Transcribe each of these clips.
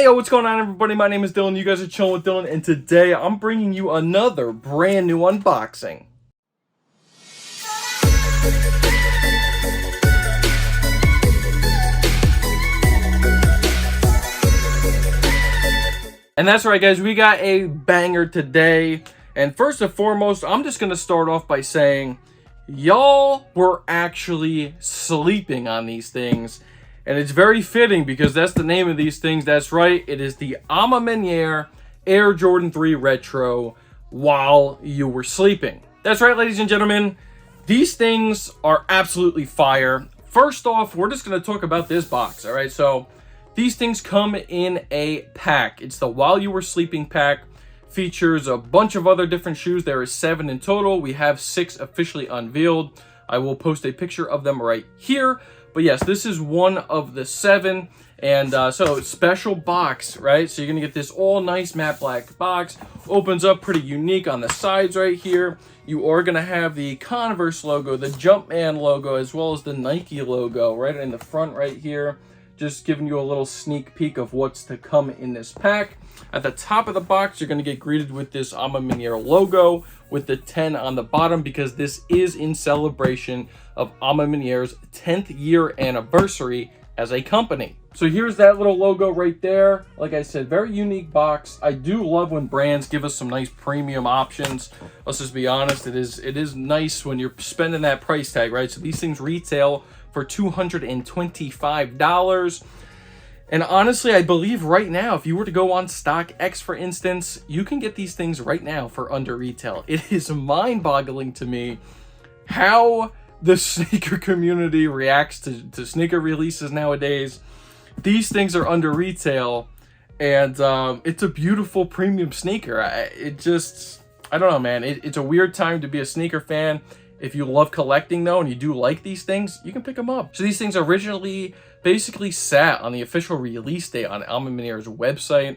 Hey, yo, what's going on, everybody? My name is Dylan. You guys are chilling with Dylan, and today I'm bringing you another brand new unboxing. And that's right, guys, we got a banger today. And first and foremost, I'm just going to start off by saying, y'all were actually sleeping on these things. And it's very fitting because that's the name of these things. That's right, it is the Maniere Air Jordan 3 Retro while you were sleeping. That's right, ladies and gentlemen, these things are absolutely fire. First off, we're just going to talk about this box, all right? So these things come in a pack. It's the While You Were Sleeping pack. Features a bunch of other different shoes. There is 7 in total. We have 6 officially unveiled. I will post a picture of them right here. But yes, this is one of the 7. And so special box, right? So you're going to get this all nice matte black box. Opens up pretty unique on the sides right here. You are going to have the Converse logo, the Jumpman logo, as well as the Nike logo right in the front right here. Just giving you a little sneak peek of what's to come in this pack. At the top of the box, you're going to get greeted with this Maniere logo with the 10 on the bottom because this is in celebration of Maniere's 10th year anniversary as a company. So here's that little logo right there. Like I said, very unique box. I do love when brands give us some nice premium options. Let's just be honest, it is nice when you're spending that price tag, right? So these things retail for $225. And honestly, I believe right now, if you were to go on StockX, for instance, you can get these things right now for under retail. It is mind-boggling to me how the sneaker community reacts to sneaker releases nowadays. These things are under retail, and it's a beautiful premium sneaker. I don't know, man. It's a weird time to be a sneaker fan. If you love collecting, though, and you do like these things, you can pick them up. So these things originally basically sat on the official release date on Maniere's website.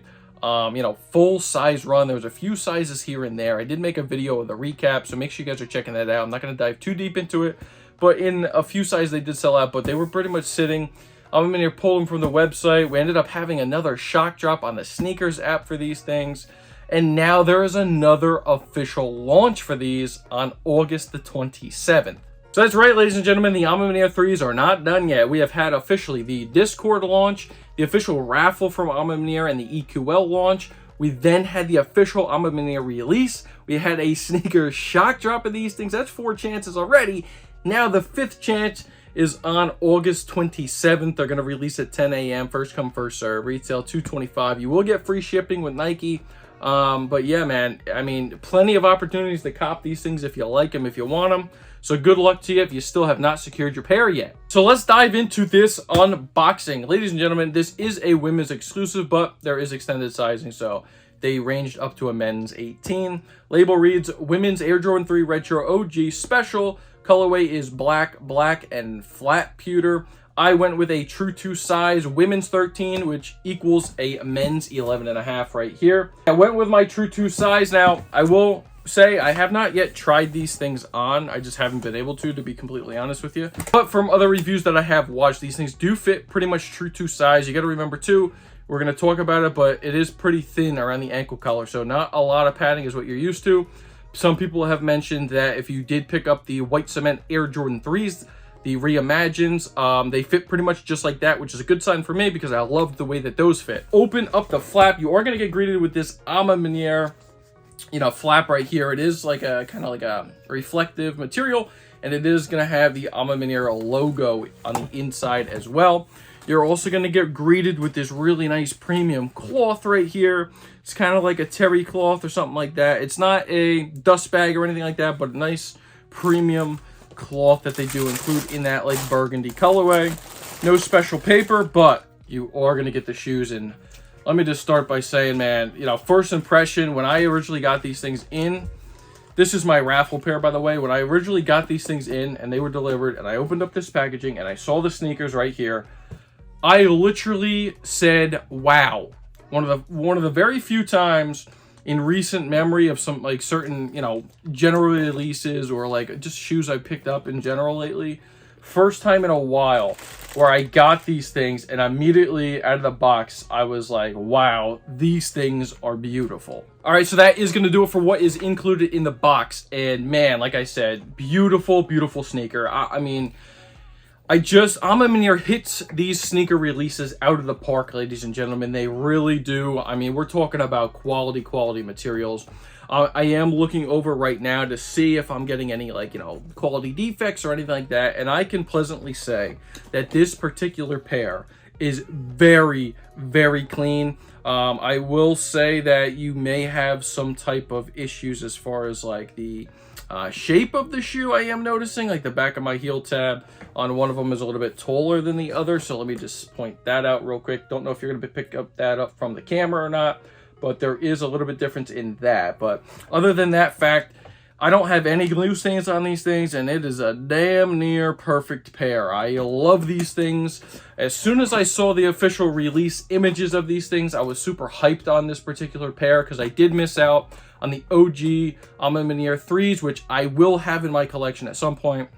Full size run. There was a few sizes here and there. I did make a video of the recap, so make sure you guys are checking that out. I'm not going to dive too deep into it, but in a few sizes they did sell out, but they were pretty much sitting. Maniere pulled them from the website. We ended up having another shock drop on the sneakers app for these things. And now there is another official launch for these on August the 27th. So that's right, ladies and gentlemen, the Maniere 3s are not done yet. We have had officially the Discord launch, the official raffle from Maniere, and the EQL launch. We then had the official Maniere release. We had a sneaker shock drop of these things. That's 4 chances already. Now the 5th chance is on August 27th. They're going to release at 10 a.m. First come, first serve. Retail $225. You will get free shipping with Nike. But yeah, man, I mean, plenty of opportunities to cop these things if you like them, if you want them. So good luck to you if you still have not secured your pair yet. So let's dive into this unboxing. Ladies and gentlemen, this is a women's exclusive, but there is extended sizing, so they ranged up to a men's 18. Label reads, Women's Air Jordan 3 Retro OG Special. Colorway is black, and flat pewter. I went with a true to size women's 13, which equals a men's 11.5 right here. I went with my true to size. Now, I will say I have not yet tried these things on. I just haven't been able to be completely honest with you. But from other reviews that I have watched, these things do fit pretty much true to size. You got to remember too, we're going to talk about it, but it is pretty thin around the ankle collar. So not a lot of padding is what you're used to. Some people have mentioned that if you did pick up the white cement Air Jordan 3s, the Reimagines, they fit pretty much just like that, which is a good sign for me because I love the way that those fit. Open up the flap. You are going to get greeted with this Maniere, flap right here. It is like a kind of like a reflective material, and it is going to have the Maniere logo on the inside as well. You're also going to get greeted with this really nice premium cloth right here. It's kind of like a terry cloth or something like that. It's not a dust bag or anything like that, but a nice premium cloth that they do include in that like burgundy colorway. No special paper, but you are going to get the shoes. And let me just start by saying, man, first impression when I originally got these things in, this is my raffle pair, by the way. When I originally got these things in and they were delivered and I opened up this packaging and I saw the sneakers right here, I literally said, wow. One of the very few times in recent memory of some like certain, general releases or like just shoes I picked up in general lately first time in a while where I got these things and immediately out of the box, I was like, wow, these things are beautiful. All right, so that is going to do it for what is included in the box. And man, like I said, beautiful, beautiful sneaker. I mean, Maniere hits these sneaker releases out of the park, ladies and gentlemen. They really do. I mean, we're talking about quality materials. I am looking over right now to see if I'm getting any, like, you know, quality defects or anything like that. And I can pleasantly say that this particular pair is very, very clean. I will say that you may have some type of issues as far as like the shape of the shoe. I am noticing like the back of my heel tab on one of them is a little bit taller than the other. So let me just point that out real quick. Don't know if you're going to pick that up from the camera or not, but there is a little bit difference in that. But other than that fact, I don't have any glue stains on these things, and it is a damn near perfect pair. I love these things. As soon as I saw the official release images of these things, I was super hyped on this particular pair because I did miss out on the OG Maniere 3s, which I will have in my collection at some point.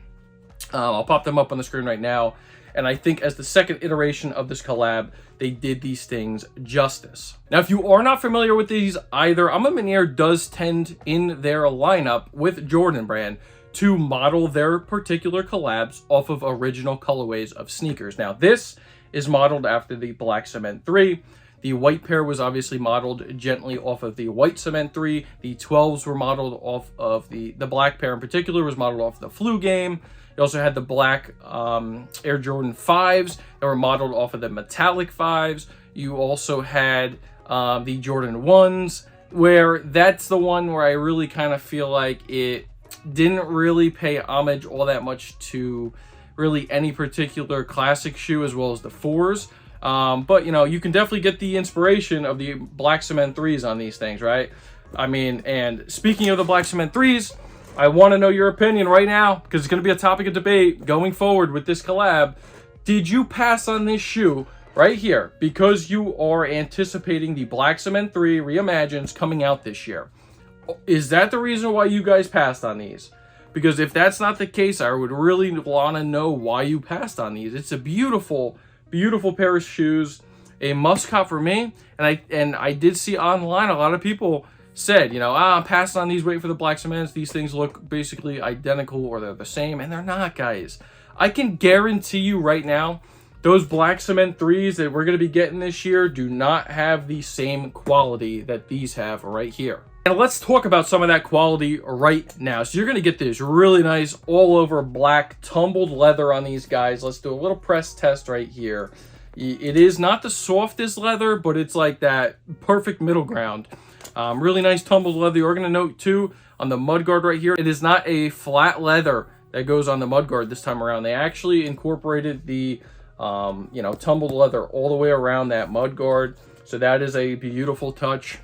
I'll pop them up on the screen right now. And I think as the second iteration of this collab, they did these things justice. Now, if you are not familiar with these either, Maniere does tend in their lineup with Jordan Brand to model their particular collabs off of original colorways of sneakers. Now, this is modeled after the Black Cement 3. The white pair was obviously modeled gently off of the white Cement 3. The 12s were modeled off of the black pair in particular was modeled off the Flu Game. You also had the black Air Jordan 5s that were modeled off of the metallic 5s. You also had the Jordan 1s, where that's the one where I really kind of feel like it didn't really pay homage all that much to really any particular classic shoe, as well as the 4s. But, you know, you can definitely get the inspiration of the Black Cement 3s on these things, right? I mean, and speaking of the Black Cement 3s, I want to know your opinion right now, because it's going to be a topic of debate going forward with this collab. Did you pass on this shoe right here because you are anticipating the Black Cement 3 Reimagines coming out this year? Is that the reason why you guys passed on these? Because if that's not the case, I would really want to know why you passed on these. It's a beautiful, beautiful pair of shoes, a must-cop for me. And I did see online a lot of people said, you know, I'm passing on these, wait for the Black Cements. These things look basically identical or they're the same, and they're not, guys. I can guarantee you right now, those Black Cement 3s that we're going to be getting this year do not have the same quality that these have right here. And let's talk about some of that quality right now. So you're going to get this really nice all over black tumbled leather on these guys. Let's do a little press test right here. It is not the softest leather, but it's like that perfect middle ground. Really nice tumbled leather. You're going to note too on the mudguard right here, it is not a flat leather that goes on the mudguard this time around. They actually incorporated the you know, tumbled leather all the way around that mudguard. So that is a beautiful touch.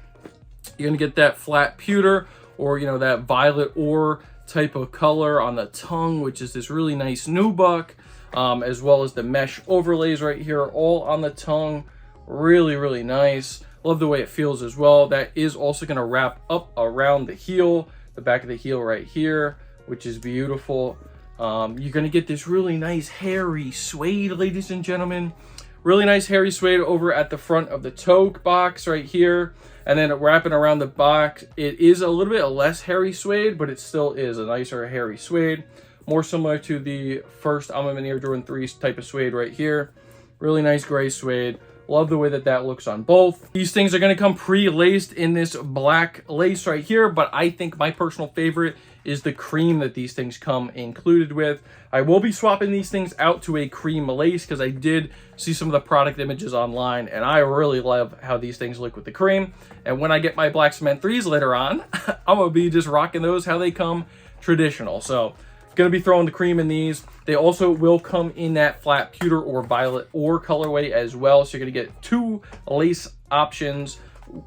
You're going to get that flat pewter, or, you know, that violet ore type of color on the tongue, which is this really nice nubuck, as well as the mesh overlays right here, all on the tongue. Really, really nice. Love the way it feels as well. That is also going to wrap up around the heel, the back of the heel right here, which is beautiful. You're going to get this really nice hairy suede, ladies and gentlemen. Really nice hairy suede over at the front of the toe box right here. And then wrapping around the box, it is a little bit less hairy suede, but it still is a nicer hairy suede. More similar to the first Maniere Jordan 3 type of suede right here. Really nice gray suede. Love the way that that looks on both. These things are going to come pre-laced in this black lace right here, but I think my personal favorite is the cream that these things come included with. I will be swapping these things out to a cream lace because I did see some of the product images online, and I really love how these things look with the cream. And when I get my Black Cement 3s later on, I'm going to be just rocking those how they come traditional. So going to be throwing the cream in these. They also will come in that flat pewter or violet ore colorway as well. So you're going to get two lace options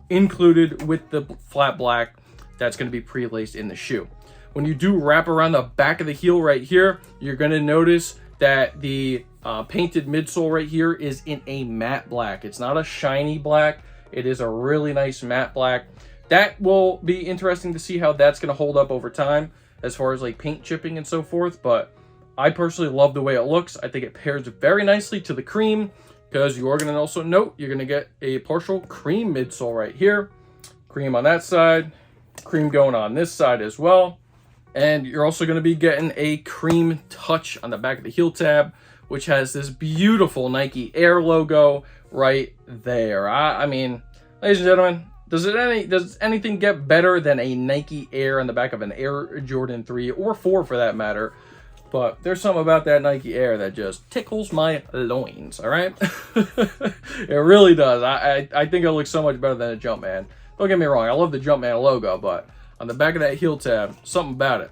included with the flat black. That's going to be pre-laced in the shoe. When you do wrap around the back of the heel right here, you're going to notice that the painted midsole right here is in a matte black. It's not a shiny black. It is a really nice matte black. That will be interesting to see how that's going to hold up over time, as far as like paint chipping and so forth. But I personally love the way it looks. I think it pairs very nicely to the cream, because you are going to also note you're going to get a partial cream midsole right here. Cream on that side, cream going on this side as well. And you're also going to be getting a cream touch on the back of the heel tab, which has this beautiful Nike Air logo right there. I mean, ladies and gentlemen, does anything get better than a Nike Air on the back of an Air Jordan 3 or 4 for that matter? But there's something about that Nike Air that just tickles my loins, all right? It really does. I think it looks so much better than a Jumpman. Don't get me wrong, I love the Jumpman logo, but on the back of that heel tab, something about it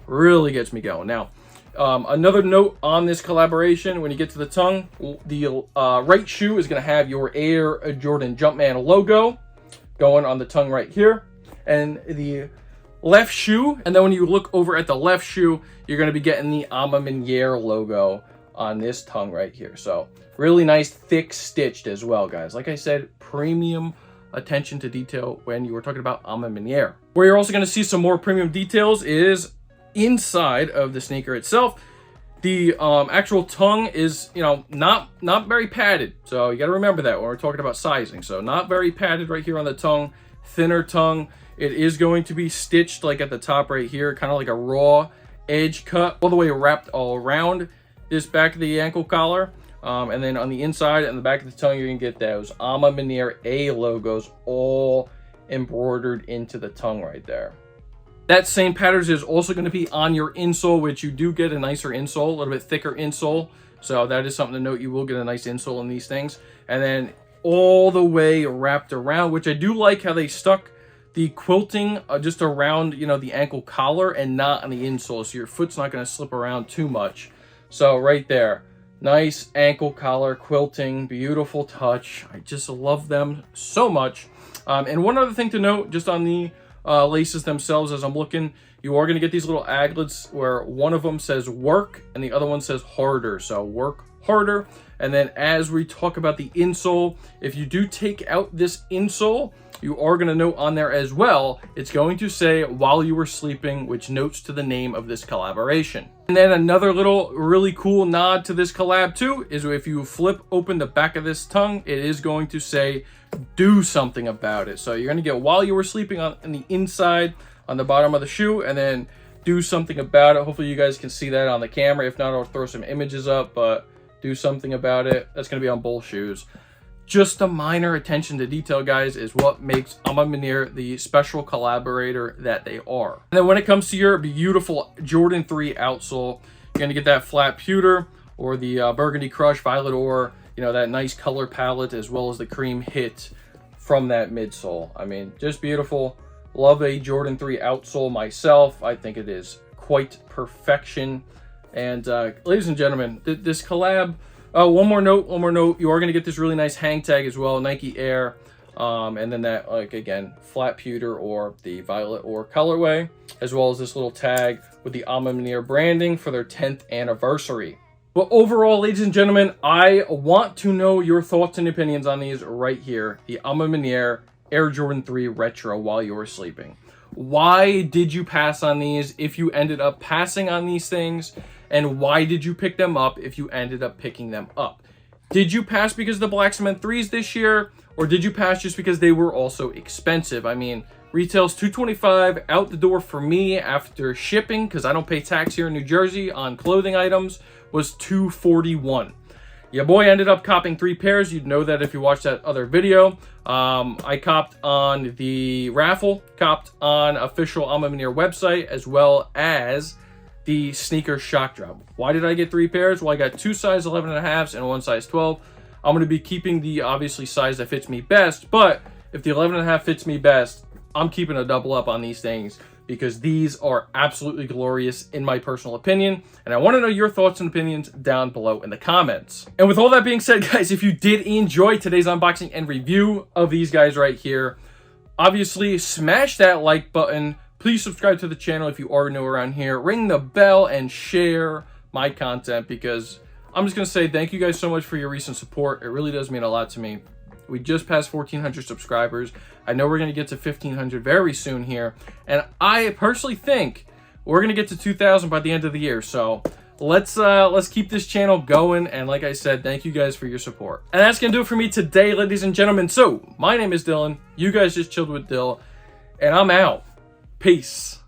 really gets me going. Now, another note on this collaboration, when you get to the tongue, the right shoe is going to have your Air Jordan Jumpman logo going on the tongue right here, and the left shoe, and then when you look over at the left shoe, you're going to be getting the Maniere logo on this tongue right here. So really nice, thick stitched as well, guys. Like I said, premium attention to detail when you were talking about Maniere. Where you're also going to see some more premium details is inside of the sneaker itself. The actual tongue is, you know, not very padded, so you got to remember that when we're talking about sizing. So not very padded right here on the tongue, thinner tongue. It is going to be stitched like at the top right here, kind of like a raw edge cut, all the way wrapped all around this back of the ankle collar. And then on the inside and the back of the tongue, you're gonna get those Maniere A logos all embroidered into the tongue right there. That same pattern is also going to be on your insole, which you do get a nicer insole, a little bit thicker insole. So that is something to note. You will get a nice insole in these things. And then all the way wrapped around, which I do like how they stuck the quilting just around, you know, the ankle collar and not on the insole. So your foot's not going to slip around too much. So right there, nice ankle collar quilting, beautiful touch. I just love them so much. And one other thing to note, just on the laces themselves, as I'm looking, you are going to get these little aglets where one of them says work and the other one says harder. So work harder. And then as we talk about the insole, if you do take out this insole, you are going to note on there as well, it's going to say while you were sleeping, which notes to the name of this collaboration. And then another little really cool nod to this collab too is if you flip open the back of this tongue, it is going to say do something about it. So you're going to get while you were sleeping on the inside on the bottom of the shoe, and then do something about it. Hopefully you guys can see that on the camera. If not, I'll throw some images up, but do something about it. That's going to be on both shoes. Just a minor attention to detail, guys, is what makes Maniere the special collaborator that they are. And then when it comes to your beautiful Jordan 3 outsole, you're going to get that flat pewter or the burgundy crush, violet ore, you know, that nice color palette, as well as the cream hit from that midsole. I mean, just beautiful. Love a Jordan 3 outsole myself. I think it is quite perfection. And ladies and gentlemen, this collab, one more note, you are going to get this really nice hang tag as well, Nike Air, and then that, like, again, flat pewter or the violet ore colorway, as well as this little tag with the Maniere branding for their 10th anniversary. But overall, ladies and gentlemen, I want to know your thoughts and opinions on these right here, the Maniere Air Jordan 3 Retro while you were sleeping. Why did you pass on these if you ended up passing on these things? And why did you pick them up if you ended up picking them up? Did you pass because of the Black Cement 3s this year? Or did you pass just because they were also expensive? I mean, retails $225 out the door for me after shipping, because I don't pay tax here in New Jersey on clothing items, was $241. Your boy ended up copping 3 pairs. You'd know that if you watched that other video. I copped on the raffle, copped on official Maniere website, as well as the sneaker shock drop. Why did I get 3 pairs? Well, I got 2 size 11.5s and 1 size 12. I'm going to be keeping the obviously size that fits me best, but if the 11.5 fits me best, I'm keeping a double up on these things, because these are absolutely glorious in my personal opinion, and I want to know your thoughts and opinions down below in the comments. And with all that being said, guys, if you did enjoy today's unboxing and review of these guys right here, obviously smash that like button. Please subscribe to the channel if you are new around here. Ring the bell and share my content, because I'm just going to say thank you guys so much for your recent support. It really does mean a lot to me. We just passed 1,400 subscribers. I know we're going to get to 1,500 very soon here. And I personally think we're going to get to 2,000 by the end of the year. So let's keep this channel going. And like I said, thank you guys for your support. And that's gonna do it for me today, ladies and gentlemen. So my name is Dylan. You guys just chilled with Dill, and I'm out. Peace.